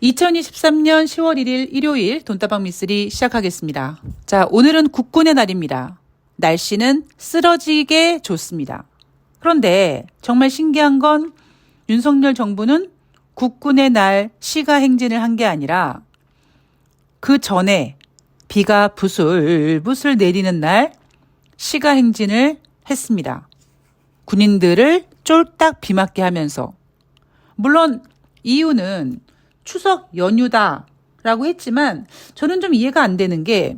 2023년 10월 1일 일요일 돈다방 미쓰리 시작하겠습니다. 자, 오늘은 국군의 날입니다. 날씨는 쓰러지게 좋습니다. 그런데 정말 신기한 건 윤석열 정부는 국군의 날 시가 행진을 한 게 아니라 그 전에 비가 부슬부슬 내리는 날 시가 행진을 했습니다. 군인들을 쫄딱 비 맞게 하면서. 물론 이유는 추석 연휴다라고 했지만 저는 좀 이해가 안 되는 게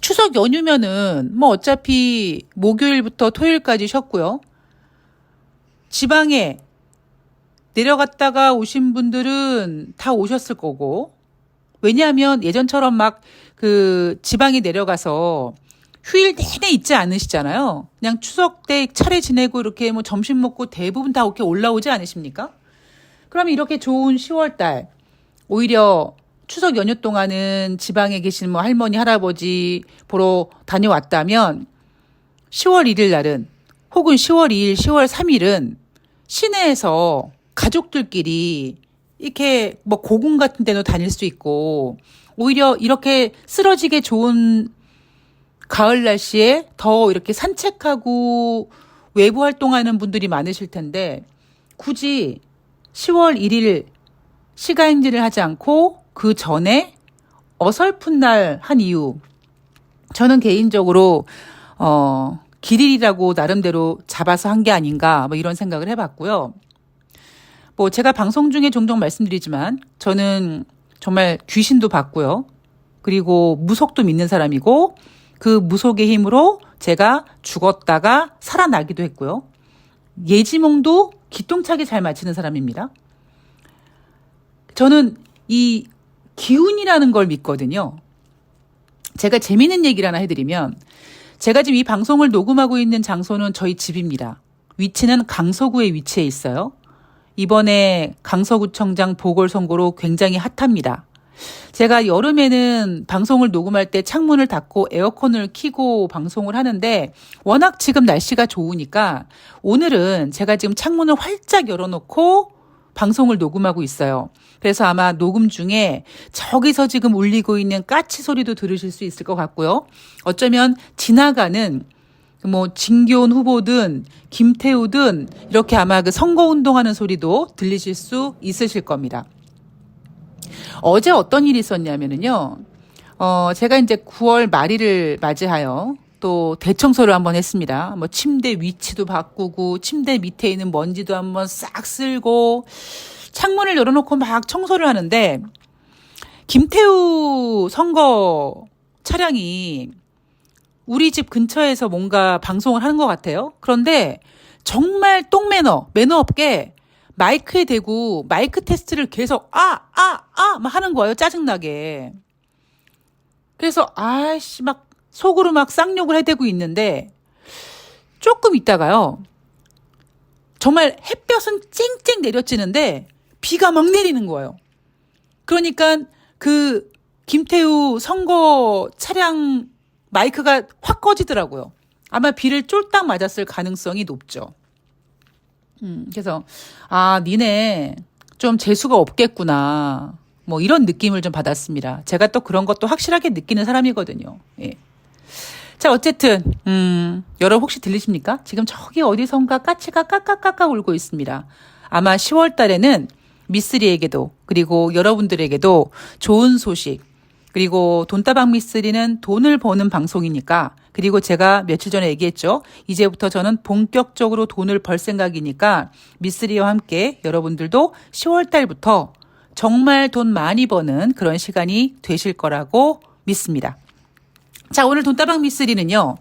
추석 연휴면은 뭐 어차피 목요일부터 토요일까지 쉬었고요. 지방에 내려갔다가 오신 분들은 다 오셨을 거고, 왜냐하면 예전처럼 막 그 지방에 내려가서 휴일 내내 있지 않으시잖아요. 그냥 추석 때 차례 지내고 이렇게 뭐 점심 먹고 대부분 다 이렇게 올라오지 않으십니까? 그러면 이렇게 좋은 10월 달, 오히려 추석 연휴 동안은 지방에 계신 뭐 할머니, 할아버지 보러 다녀왔다면 10월 1일 날은 혹은 10월 2일, 10월 3일은 시내에서 가족들끼리 이렇게 뭐 고궁 같은 데도 다닐 수 있고, 오히려 이렇게 쓰러지게 좋은 가을 날씨에 더 이렇게 산책하고 외부 활동하는 분들이 많으실 텐데, 굳이 10월 1일 시가행진을 하지 않고 그 전에 어설픈 날 한 이유, 저는 개인적으로 길일이라고 나름대로 잡아서 한 게 아닌가 뭐 이런 생각을 해봤고요. 뭐 제가 방송 중에 종종 말씀드리지만 저는 정말 귀신도 봤고요. 그리고 무속도 믿는 사람이고, 그 무속의 힘으로 제가 죽었다가 살아나기도 했고요. 예지몽도 기똥차게 잘 맞히는 사람입니다. 저는 이 기운이라는 걸 믿거든요. 제가 재미있는 얘기를 하나 해드리면, 제가 지금 이 방송을 녹음하고 있는 장소는 저희 집입니다. 위치는 강서구에 위치해 있어요. 이번에 강서구청장 보궐선거로 굉장히 핫합니다. 제가 여름에는 방송을 녹음할 때 창문을 닫고 에어컨을 켜고 방송을 하는데, 워낙 지금 날씨가 좋으니까 오늘은 제가 지금 창문을 활짝 열어놓고 방송을 녹음하고 있어요. 그래서 아마 녹음 중에 저기서 지금 울리고 있는 까치 소리도 들으실 수 있을 것 같고요. 어쩌면 지나가는 뭐 진교훈 후보든 김태우든 이렇게 아마 그 선거운동하는 소리도 들리실 수 있으실 겁니다. 어제 어떤 일이 있었냐면요. 제가 이제 9월 말일을 맞이하여 또 대청소를 한번 했습니다. 뭐 침대 위치도 바꾸고 침대 밑에 있는 먼지도 한번 싹 쓸고 창문을 열어놓고 막 청소를 하는데, 김태우 선거 차량이 우리 집 근처에서 뭔가 방송을 하는 것 같아요. 그런데 정말 매너 없게 마이크에 대고 마이크 테스트를 계속 막 하는 거예요. 짜증나게. 그래서 막 속으로 막 쌍욕을 해대고 있는데, 조금 있다가요, 정말 햇볕은 쨍쨍 내려지는데 비가 막 내리는 거예요. 그러니까 그 김태우 선거 차량 마이크가 확 꺼지더라고요. 아마 비를 쫄딱 맞았을 가능성이 높죠. 그래서 니네 좀 재수가 없겠구나, 뭐 이런 느낌을 좀 받았습니다. 제가 또 그런 것도 확실하게 느끼는 사람이거든요. 예. 자, 어쨌든 여러분 혹시 들리십니까? 지금 저기 어디선가 까치가 까까까까 울고 있습니다. 아마 10월 달에는 미쓰리에게도, 그리고 여러분들에게도 좋은 소식, 그리고 돈다방 미쓰리는 돈을 버는 방송이니까, 그리고 제가 며칠 전에 얘기했죠. 이제부터 저는 본격적으로 돈을 벌 생각이니까 미쓰리와 함께 여러분들도 10월 달부터 정말 돈 많이 버는 그런 시간이 되실 거라고 믿습니다. 자, 오늘 돈다방 미쓰리는요,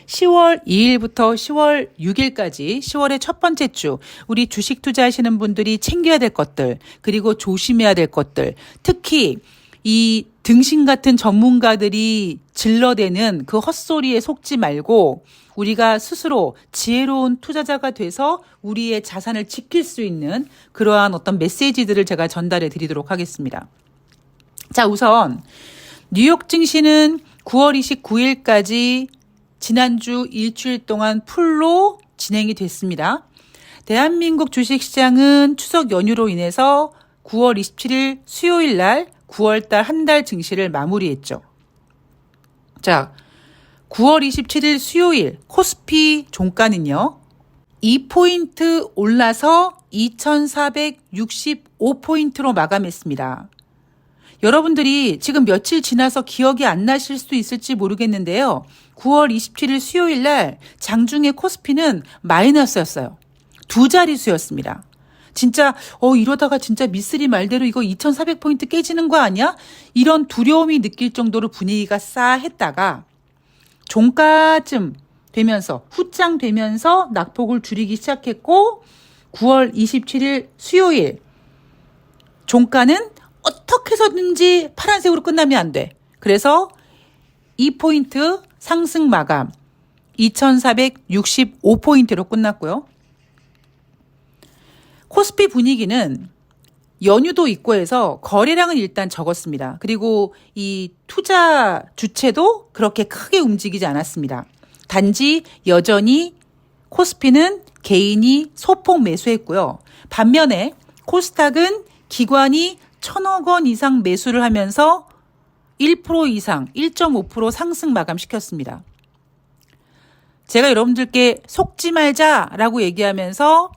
10월 2일부터 10월 6일까지 10월의 첫 번째 주, 우리 주식 투자하시는 분들이 챙겨야 될 것들, 그리고 조심해야 될 것들, 특히 이 등신 같은 전문가들이 질러대는 그 헛소리에 속지 말고 우리가 스스로 지혜로운 투자자가 돼서 우리의 자산을 지킬 수 있는 그러한 어떤 메시지들을 제가 전달해 드리도록 하겠습니다. 자, 우선 뉴욕 증시는 9월 29일까지 지난주 일주일 동안 풀로 진행이 됐습니다. 대한민국 주식시장은 추석 연휴로 인해서 9월 27일 수요일 날 9월달 한 달 증시를 마무리했죠. 자, 9월 27일 수요일 코스피 종가는요. 2포인트 올라서 2465포인트로 마감했습니다. 여러분들이 지금 며칠 지나서 기억이 안 나실 수도 있을지 모르겠는데요. 9월 27일 수요일 날 장중에 코스피는 마이너스였어요. 두 자릿수였습니다. 진짜 이러다가 진짜 미쓰리 말대로 이거 2400포인트 깨지는 거 아니야? 이런 두려움이 느낄 정도로 분위기가 싸했다가 종가쯤 되면서 후장 되면서 낙폭을 줄이기 시작했고 9월 27일 수요일 종가는 어떻게 해서든지 파란색으로 끝나면 안 돼. 그래서 2포인트 상승 마감 2465포인트로 끝났고요. 코스피 분위기는 연휴도 있고 해서 거래량은 일단 적었습니다. 그리고 이 투자 주체도 그렇게 크게 움직이지 않았습니다. 단지 여전히 코스피는 개인이 소폭 매수했고요. 반면에 코스닥은 기관이 1,000억 원 이상 매수를 하면서 1% 이상, 1.5% 상승 마감시켰습니다. 제가 여러분들께 속지 말자라고 얘기하면서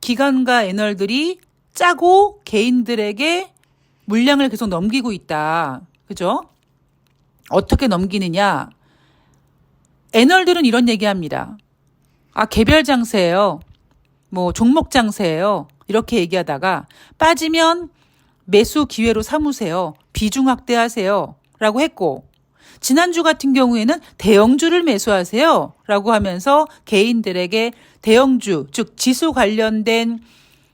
기관과 애널들이 짜고 개인들에게 물량을 계속 넘기고 있다. 그죠? 어떻게 넘기느냐? 애널들은 이런 얘기합니다. 개별 장세예요. 종목 장세예요. 이렇게 얘기하다가 빠지면 매수 기회로 삼으세요. 비중 확대하세요. 라고 했고 지난주 같은 경우에는 대형주를 매수하세요. 라고 하면서 개인들에게 대형주, 즉 지수 관련된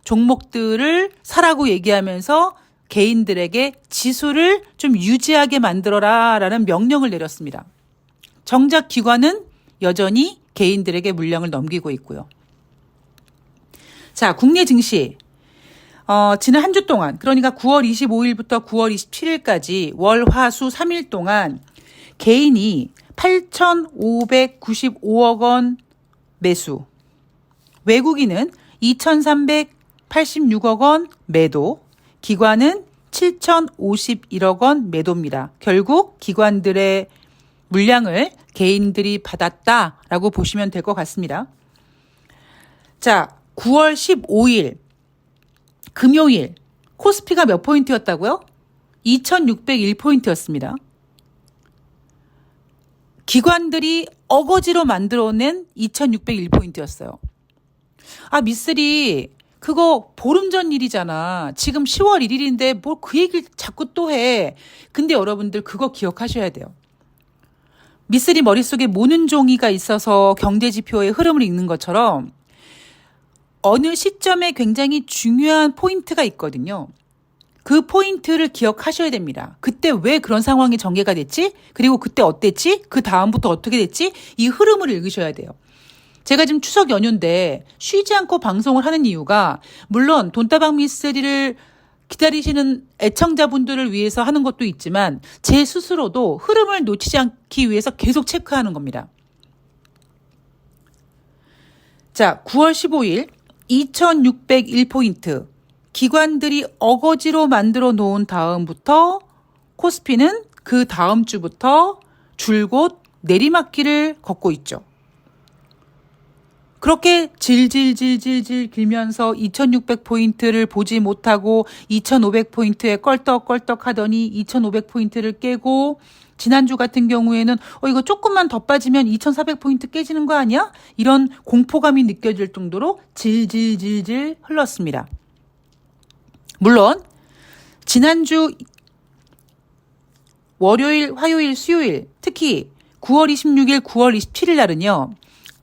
종목들을 사라고 얘기하면서 개인들에게 지수를 좀 유지하게 만들어라 라는 명령을 내렸습니다. 정작 기관은 여전히 개인들에게 물량을 넘기고 있고요. 자, 국내 증시. 지난 한 주 동안, 그러니까 9월 25일부터 9월 27일까지 월, 화, 수 3일 동안 개인이 8,595억 원 매수, 외국인은 2,386억 원 매도, 기관은 7,051억 원 매도입니다. 결국 기관들의 물량을 개인들이 받았다라고 보시면 될 것 같습니다. 자, 9월 15일 금요일 코스피가 몇 포인트였다고요? 2,601포인트였습니다. 기관들이 어거지로 만들어낸 2,601포인트였어요. 미쓰리 그거 보름 전 일이잖아. 지금 10월 1일인데 뭘 그 얘기를 자꾸 또 해. 근데 여러분들 그거 기억하셔야 돼요. 미쓰리 머릿속에 모는 종이가 있어서 경제지표의 흐름을 읽는 것처럼 어느 시점에 굉장히 중요한 포인트가 있거든요. 그 포인트를 기억하셔야 됩니다. 그때 왜 그런 상황이 전개가 됐지? 그리고 그때 어땠지? 그 다음부터 어떻게 됐지? 이 흐름을 읽으셔야 돼요. 제가 지금 추석 연휴인데 쉬지 않고 방송을 하는 이유가 물론 돈다방 미쓰리를 기다리시는 애청자분들을 위해서 하는 것도 있지만 제 스스로도 흐름을 놓치지 않기 위해서 계속 체크하는 겁니다. 자, 9월 15일 2,601포인트 기관들이 어거지로 만들어 놓은 다음부터 코스피는 그 다음 주부터 줄곧 내리막길을 걷고 있죠. 그렇게 질질질질질 길면서 2,600포인트를 보지 못하고 2,500포인트에 껄떡껄떡 하더니 2,500포인트를 깨고 지난주 같은 경우에는 이거 조금만 더 빠지면 2,400포인트 깨지는 거 아니야? 이런 공포감이 느껴질 정도로 질질질질 흘렀습니다. 물론 지난주 월요일, 화요일, 수요일 특히 9월 26일, 9월 27일 날은요.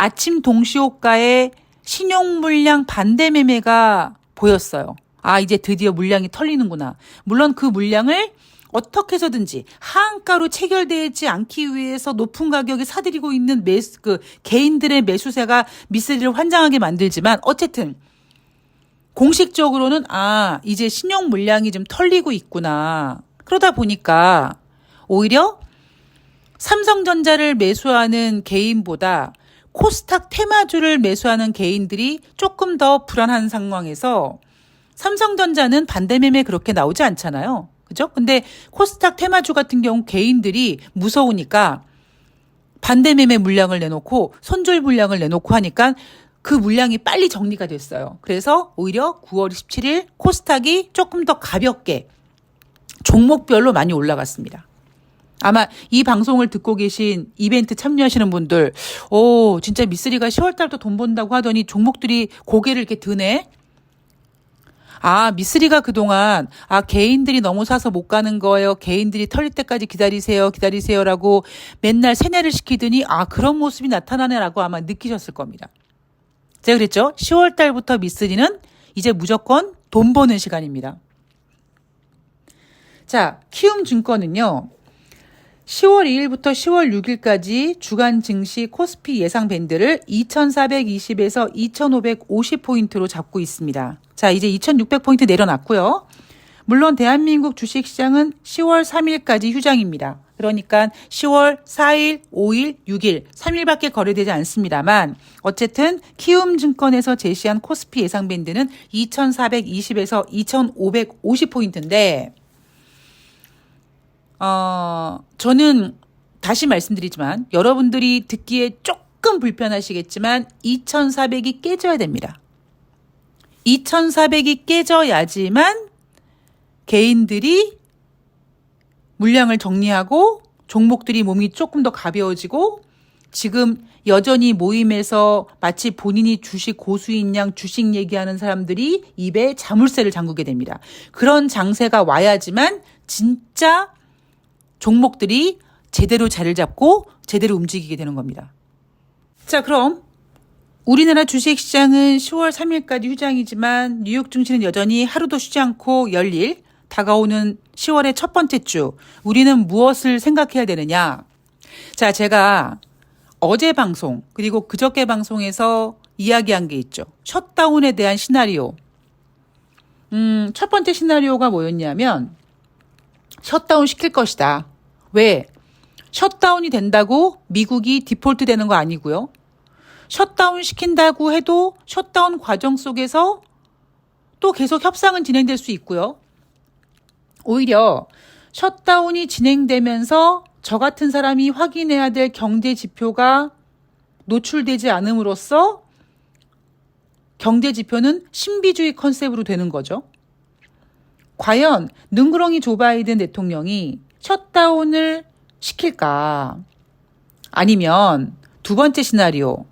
아침 동시호가에 신용 물량 반대 매매가 보였어요. 이제 드디어 물량이 털리는구나. 물론 그 물량을 어떻게 해서든지 하한가로 체결되지 않기 위해서 높은 가격에 사들이고 있는 개인들의 매수세가 미쓰리를 환장하게 만들지만 어쨌든 공식적으로는 이제 신용 물량이 좀 털리고 있구나. 그러다 보니까 오히려 삼성전자를 매수하는 개인보다 코스닥 테마주를 매수하는 개인들이 조금 더 불안한 상황에서 삼성전자는 반대 매매 그렇게 나오지 않잖아요. 그죠? 근데 코스닥 테마주 같은 경우 개인들이 무서우니까 반대 매매 물량을 내놓고 손절 물량을 내놓고 하니까 그 물량이 빨리 정리가 됐어요. 그래서 오히려 9월 17일 코스닥이 조금 더 가볍게 종목별로 많이 올라갔습니다. 아마 이 방송을 듣고 계신 이벤트 참여하시는 분들, 진짜 미쓰리가 10월 달부터 돈 번다고 하더니 종목들이 고개를 이렇게 드네? 미쓰리가 그동안, 개인들이 너무 사서 못 가는 거예요. 개인들이 털릴 때까지 기다리세요라고 맨날 세뇌를 시키더니, 그런 모습이 나타나네라고 아마 느끼셨을 겁니다. 제가 그랬죠? 10월 달부터 미쓰리는 이제 무조건 돈 버는 시간입니다. 자, 키움증권은요, 10월 2일부터 10월 6일까지 주간 증시 코스피 예상 밴드를 2420에서 2550포인트로 잡고 있습니다. 자, 이제 2600포인트 내려놨고요. 물론 대한민국 주식시장은 10월 3일까지 휴장입니다. 그러니까 10월 4일, 5일, 6일, 3일밖에 거래되지 않습니다만 어쨌든 키움증권에서 제시한 코스피 예상 밴드는 2420에서 2550포인트인데 저는 다시 말씀드리지만 여러분들이 듣기에 조금 불편하시겠지만 2400이 깨져야 됩니다. 2400이 깨져야지만 개인들이 물량을 정리하고 종목들이 몸이 조금 더 가벼워지고 지금 여전히 모임에서 마치 본인이 주식 고수인 양 주식 얘기하는 사람들이 입에 자물쇠를 잠그게 됩니다. 그런 장세가 와야지만 진짜 종목들이 제대로 자리를 잡고 제대로 움직이게 되는 겁니다. 자, 그럼 우리나라 주식시장은 10월 3일까지 휴장이지만 뉴욕 증시는 여전히 하루도 쉬지 않고 열릴 다가오는 10월의 첫 번째 주 우리는 무엇을 생각해야 되느냐. 자, 제가 어제 방송 그리고 그저께 방송에서 이야기한 게 있죠. 셧다운에 대한 시나리오. 첫 번째 시나리오가 뭐였냐면 셧다운 시킬 것이다. 왜? 셧다운이 된다고 미국이 디폴트 되는 거 아니고요. 셧다운 시킨다고 해도 셧다운 과정 속에서 또 계속 협상은 진행될 수 있고요. 오히려 셧다운이 진행되면서 저 같은 사람이 확인해야 될 경제 지표가 노출되지 않음으로써 경제 지표는 신비주의 컨셉으로 되는 거죠. 과연 능구렁이 조 바이든 대통령이 셧다운을 시킬까? 아니면 두 번째 시나리오,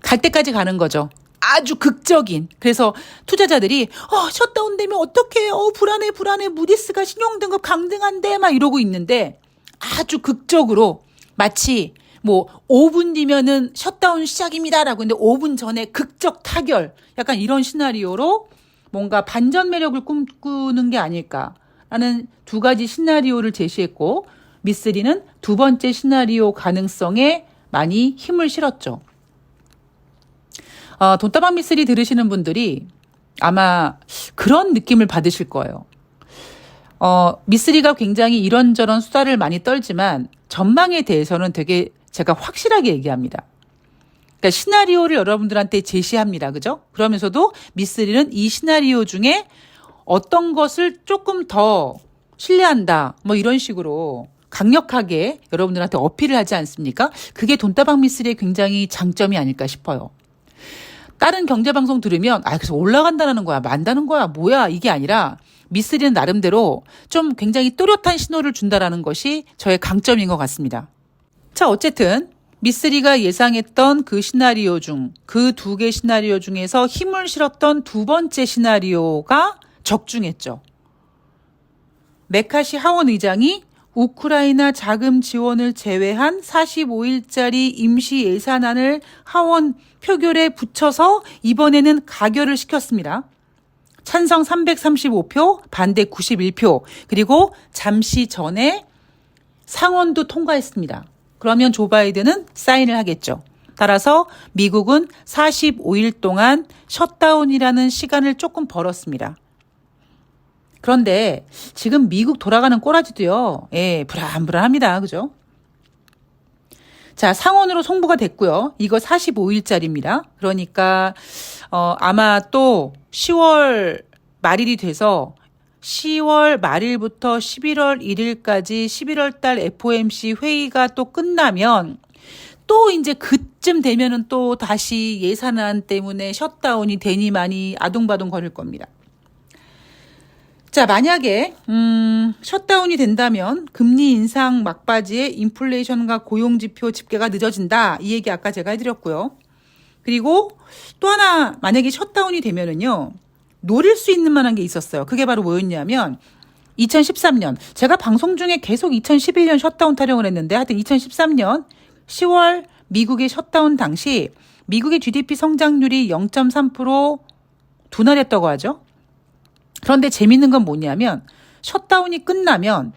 갈 때까지 가는 거죠. 아주 극적인. 그래서 투자자들이 셧다운 되면 어떡해? 불안해. 무디스가 신용등급 강등한데 막 이러고 있는데 아주 극적으로 마치 5분 뒤면은 셧다운 시작입니다라고 했는데 5분 전에 극적 타결. 약간 이런 시나리오로 뭔가 반전 매력을 꿈꾸는 게 아닐까라는 두 가지 시나리오를 제시했고 미쓰리는 두 번째 시나리오 가능성에 많이 힘을 실었죠. 돈다방 미쓰리 들으시는 분들이 아마 그런 느낌을 받으실 거예요. 미쓰리가 굉장히 이런저런 수다를 많이 떨지만 전망에 대해서는 되게 제가 확실하게 얘기합니다. 그러니까 시나리오를 여러분들한테 제시합니다. 그죠? 그러면서도 미쓰리는 이 시나리오 중에 어떤 것을 조금 더 신뢰한다. 이런 식으로 강력하게 여러분들한테 어필을 하지 않습니까? 그게 돈다방 미쓰리의 굉장히 장점이 아닐까 싶어요. 다른 경제방송 들으면 그래서 올라간다는 거야, 만다는 거야, 뭐야 이게 아니라 미쓰리는 나름대로 좀 굉장히 또렷한 신호를 준다라는 것이 저의 강점인 것 같습니다. 자, 어쨌든 미쓰리가 예상했던 그 시나리오 중 그 두 개 시나리오 중에서 힘을 실었던 두 번째 시나리오가 적중했죠. 메카시 하원 의장이 우크라이나 자금 지원을 제외한 45일짜리 임시 예산안을 하원 표결에 붙여서 이번에는 가결을 시켰습니다. 찬성 335표, 반대 91표, 그리고 잠시 전에 상원도 통과했습니다. 그러면 조 바이든은 사인을 하겠죠. 따라서 미국은 45일 동안 셧다운이라는 시간을 조금 벌었습니다. 그런데 지금 미국 돌아가는 꼬라지도요. 불안합니다. 그죠? 자, 상원으로 송부가 됐고요. 이거 45일짜리입니다. 그러니까 아마 또 10월 말일이 돼서 10월 말일부터 11월 1일까지 11월 달 FOMC 회의가 또 끝나면 또 이제 그쯤 되면은 또 다시 예산안 때문에 셧다운이 되니 많이 아둥바둥 거릴 겁니다. 자, 만약에 셧다운이 된다면 금리 인상 막바지에 인플레이션과 고용지표 집계가 늦어진다. 이 얘기 아까 제가 해드렸고요. 그리고 또 하나 만약에 셧다운이 되면은요. 노릴 수 있는 만한 게 있었어요. 그게 바로 뭐였냐면 2013년 제가 방송 중에 계속 2011년 셧다운 타령을 했는데 하여튼 2013년 10월 미국의 셧다운 당시 미국의 GDP 성장률이 0.3% 둔화됐다고 하죠. 그런데 재밌는 건 뭐냐면 셧다운이 끝나면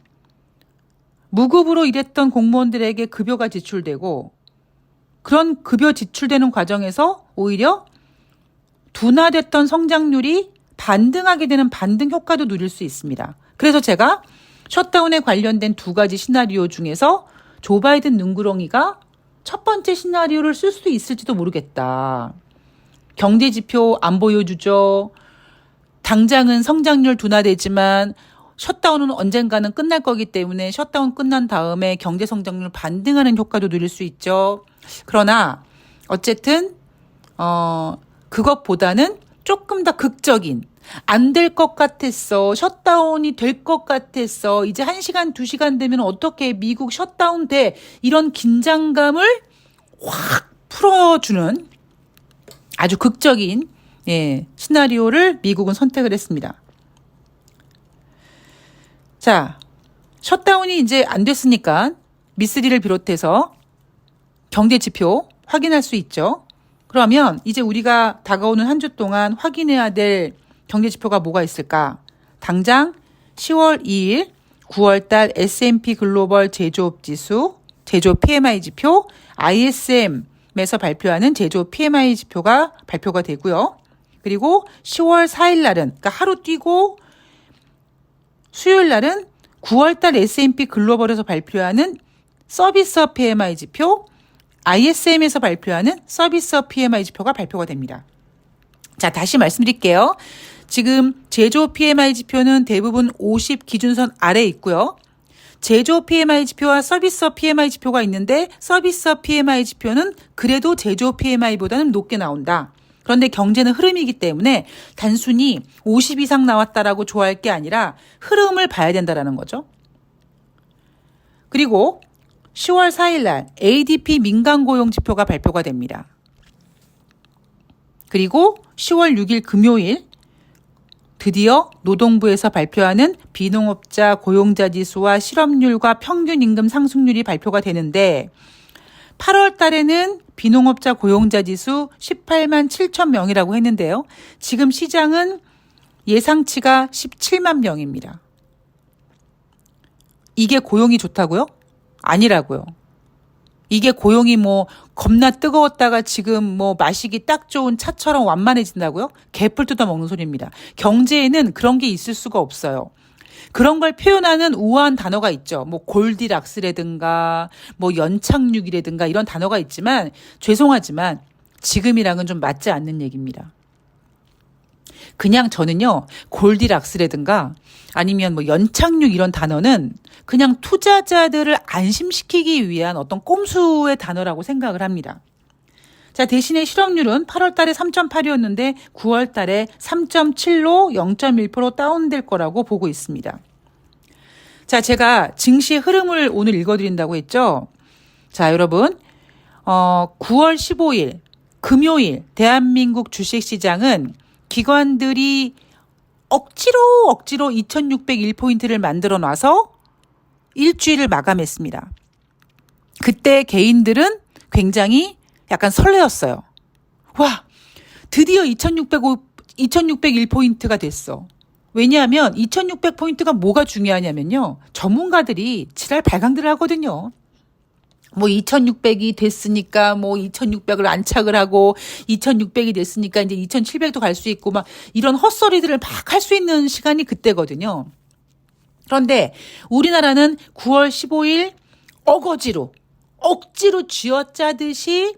무급으로 일했던 공무원들에게 급여가 지출되고 그런 급여 지출되는 과정에서 오히려 둔화됐던 성장률이 반등하게 되는 반등 효과도 누릴 수 있습니다. 그래서 제가 셧다운에 관련된 두 가지 시나리오 중에서 조 바이든 눈구렁이가 첫 번째 시나리오를 쓸 수도 있을지도 모르겠다. 경제 지표 안 보여주죠. 당장은 성장률 둔화되지만 셧다운은 언젠가는 끝날 거기 때문에 셧다운 끝난 다음에 경제 성장률 반등하는 효과도 누릴 수 있죠. 그러나 어쨌든 그것보다는 조금 더 극적인 안 될 것 같았어. 셧다운이 될 것 같았어. 이제 1시간, 2시간 되면 어떻게 미국 셧다운 돼. 이런 긴장감을 확 풀어주는 아주 극적인 시나리오를 미국은 선택을 했습니다. 자, 셧다운이 이제 안 됐으니까 미쓰리를 비롯해서 경제 지표 확인할 수 있죠. 그러면 이제 우리가 다가오는 한 주 동안 확인해야 될 경제 지표가 뭐가 있을까? 당장 10월 2일 9월 달 S&P 글로벌 제조업 지수, 제조업 PMI 지표, ISM에서 발표하는 제조업 PMI 지표가 발표가 되고요. 그리고 10월 4일 날은 그러니까 하루 뛰고 수요일 날은 9월 달 S&P 글로벌에서 발표하는 서비스업 PMI 지표, ISM에서 발표하는 서비스업 PMI 지표가 발표가 됩니다. 자, 다시 말씀드릴게요. 지금 제조업 PMI 지표는 대부분 50 기준선 아래에 있고요. 제조업 PMI 지표와 서비스업 PMI 지표가 있는데 서비스업 PMI 지표는 그래도 제조업 PMI보다는 높게 나온다. 그런데 경제는 흐름이기 때문에 단순히 50 이상 나왔다라고 좋아할 게 아니라 흐름을 봐야 된다라는 거죠. 그리고 10월 4일 날 ADP 민간 고용 지표가 발표가 됩니다. 그리고 10월 6일 금요일 드디어 노동부에서 발표하는 비농업자 고용자 지수와 실업률과 평균 임금 상승률이 발표가 되는데 8월 달에는 비농업자 고용자 지수 18만 7천 명이라고 했는데요. 지금 시장은 예상치가 17만 명입니다. 이게 고용이 좋다고요? 아니라고요. 이게 고용이 뭐 겁나 뜨거웠다가 지금 뭐 마시기 딱 좋은 차처럼 완만해진다고요? 개뿔 뜯어먹는 소리입니다. 경제에는 그런 게 있을 수가 없어요. 그런 걸 표현하는 우아한 단어가 있죠. 뭐 골디락스라든가 뭐 연착륙이라든가 이런 단어가 있지만 죄송하지만 지금이랑은 좀 맞지 않는 얘기입니다. 그냥 저는요 골디락스라든가 아니면 뭐 연착륙 이런 단어는 그냥 투자자들을 안심시키기 위한 어떤 꼼수의 단어라고 생각을 합니다. 자, 대신에 실업률은 8월 달에 3.8이었는데 9월 달에 3.7로 0.1% 다운될 거라고 보고 있습니다. 자, 제가 증시의 흐름을 오늘 읽어드린다고 했죠. 자, 여러분 9월 15일 금요일 대한민국 주식시장은 기관들이 억지로 2601포인트를 만들어 놔서 일주일을 마감했습니다. 그때 개인들은 굉장히 약간 설레었어요. 와, 드디어 2601포인트가 됐어. 왜냐하면 2600포인트가 뭐가 중요하냐면요. 전문가들이 지랄 발광들을 하거든요. 뭐 2600이 됐으니까 뭐 2600을 안착을 하고 2600이 됐으니까 이제 2700도 갈 수 있고 막 이런 헛소리들을 막 할 수 있는 시간이 그때거든요. 그런데 우리나라는 9월 15일 억지로 쥐어짜듯이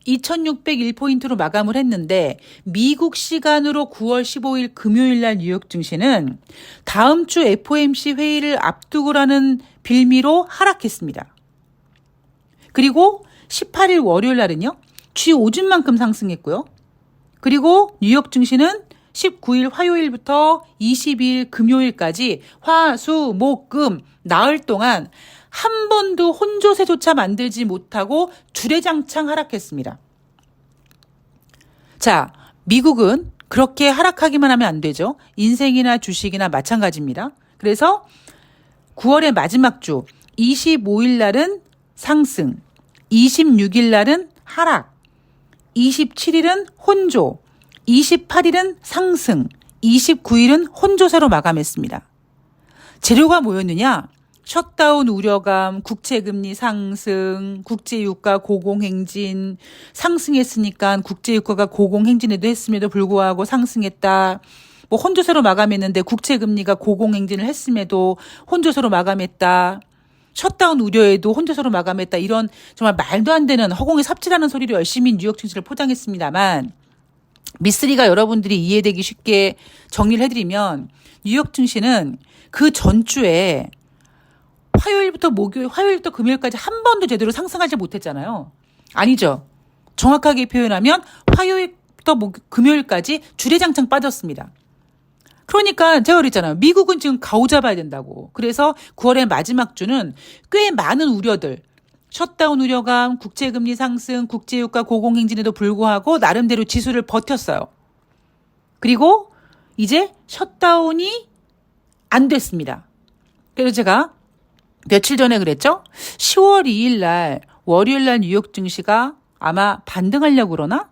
2601포인트로 마감을 했는데 미국 시간으로 9월 15일 금요일 날 뉴욕 증시는 다음 주 FOMC 회의를 앞두고라는 빌미로 하락했습니다. 그리고 18일 월요일 날은요. G50만큼 상승했고요. 그리고 뉴욕 증시는 19일 화요일부터 22일 금요일까지 화, 수, 목, 금 나흘 동안 한 번도 혼조세조차 만들지 못하고 주례장창 하락했습니다. 자, 미국은 그렇게 하락하기만 하면 안 되죠. 인생이나 주식이나 마찬가지입니다. 그래서 9월의 마지막 주 25일 날은 상승, 26일 날은 하락, 27일은 혼조, 28일은 상승, 29일은 혼조세로 마감했습니다. 재료가 뭐였느냐? 셧다운 우려감, 국채금리 상승, 국제유가 고공행진, 상승했으니까 국제유가가 고공행진에도 했음에도 불구하고 상승했다. 뭐 혼조세로 마감했는데 국채금리가 고공행진을 했음에도 혼조세로 마감했다. 셧다운 우려에도 혼조세로 마감했다. 이런 정말 말도 안 되는 허공에 삽질하는 소리로 열심히 뉴욕 증시를 포장했습니다만 미쓰리가 여러분들이 이해되기 쉽게 정리를 해드리면 뉴욕 증시는 그 전주에 화요일부터 금요일까지 한 번도 제대로 상승하지 못했잖아요. 아니죠. 정확하게 표현하면 화요일부터 금요일까지 주례장창 빠졌습니다. 그러니까 제가 그랬잖아요. 미국은 지금 가오 잡아야 된다고. 그래서 9월의 마지막 주는 꽤 많은 우려들, 셧다운 우려감, 국채금리 상승, 국제유가 고공행진에도 불구하고 나름대로 지수를 버텼어요. 그리고 이제 셧다운이 안 됐습니다. 그래서 제가 며칠 전에 그랬죠? 10월 2일 날 월요일 날 뉴욕 증시가 아마 반등하려고 그러나?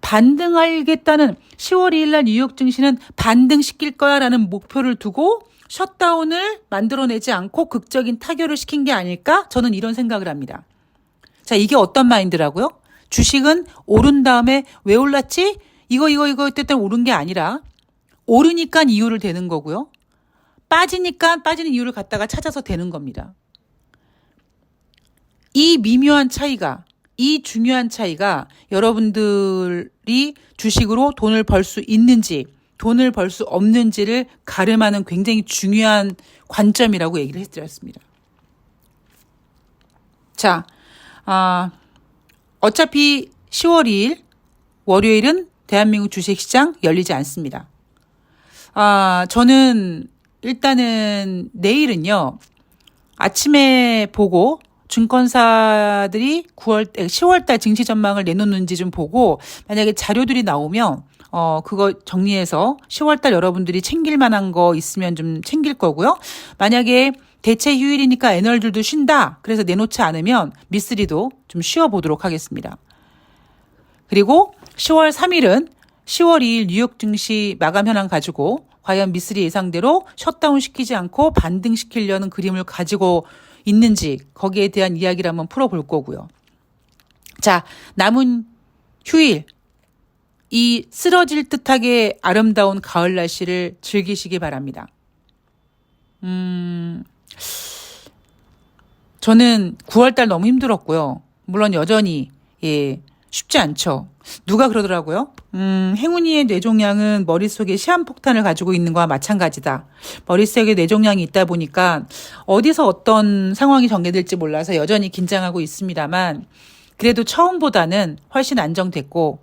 반등하겠다는 10월 2일 날 뉴욕 증시는 반등시킬 거야라는 목표를 두고 셧다운을 만들어내지 않고 극적인 타결을 시킨 게 아닐까? 저는 이런 생각을 합니다. 자, 이게 어떤 마인드라고요? 주식은 오른 다음에 왜 올랐지? 이거 때문에 오른 게 아니라 오르니까 이유를 대는 거고요. 빠지니까 빠지는 이유를 갖다가 찾아서 되는 겁니다. 이 미묘한 차이가, 이 중요한 차이가 여러분들이 주식으로 돈을 벌 수 있는지 돈을 벌 수 없는지를 가름하는 굉장히 중요한 관점이라고 얘기를 해드렸습니다. 자, 어차피 10월 2일 월요일은 대한민국 주식시장 열리지 않습니다. 저는 일단은 내일은요, 아침에 보고 증권사들이 10월달 증시 전망을 내놓는지 좀 보고 만약에 자료들이 나오면 그거 정리해서 10월달 여러분들이 챙길 만한 거 있으면 좀 챙길 거고요. 만약에 대체 휴일이니까 애널들도 쉰다. 그래서 내놓지 않으면 미쓰리도 좀 쉬어보도록 하겠습니다. 그리고 10월 3일은 10월 2일 뉴욕 증시 마감 현황 가지고 과연 미쓰리 예상대로 셧다운 시키지 않고 반등시키려는 그림을 가지고 있는지 거기에 대한 이야기를 한번 풀어볼 거고요. 자, 남은 휴일 이 쓰러질 듯하게 아름다운 가을 날씨를 즐기시기 바랍니다. 저는 9월달 너무 힘들었고요. 물론 여전히 쉽지 않죠. 누가 그러더라고요. 행운이의 뇌종양은 머릿속에 시한폭탄을 가지고 있는 거와 마찬가지다. 머릿속에 뇌종양이 있다 보니까 어디서 어떤 상황이 전개될지 몰라서 여전히 긴장하고 있습니다만 그래도 처음보다는 훨씬 안정됐고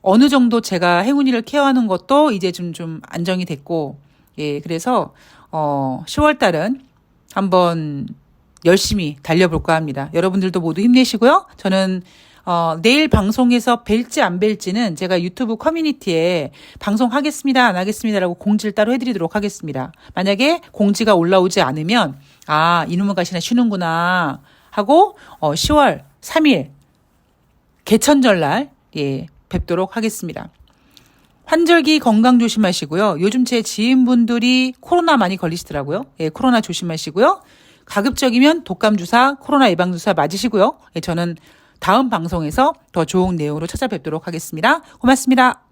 어느 정도 제가 행운이를 케어하는 것도 이제 좀 안정이 됐고 그래서 10월 달은 한번 열심히 달려볼까 합니다. 여러분들도 모두 힘내시고요. 저는 내일 방송에서 뵐지 안 뵐지는 제가 유튜브 커뮤니티에 방송하겠습니다, 안 하겠습니다라고 공지를 따로 해드리도록 하겠습니다. 만약에 공지가 올라오지 않으면 이놈의 가시나 쉬는구나 하고 10월 3일 개천절날 뵙도록 하겠습니다. 환절기 건강 조심하시고요. 요즘 제 지인분들이 코로나 많이 걸리시더라고요. 코로나 조심하시고요. 가급적이면 독감 주사, 코로나 예방 주사 맞으시고요. 저는 다음 방송에서 더 좋은 내용으로 찾아뵙도록 하겠습니다. 고맙습니다.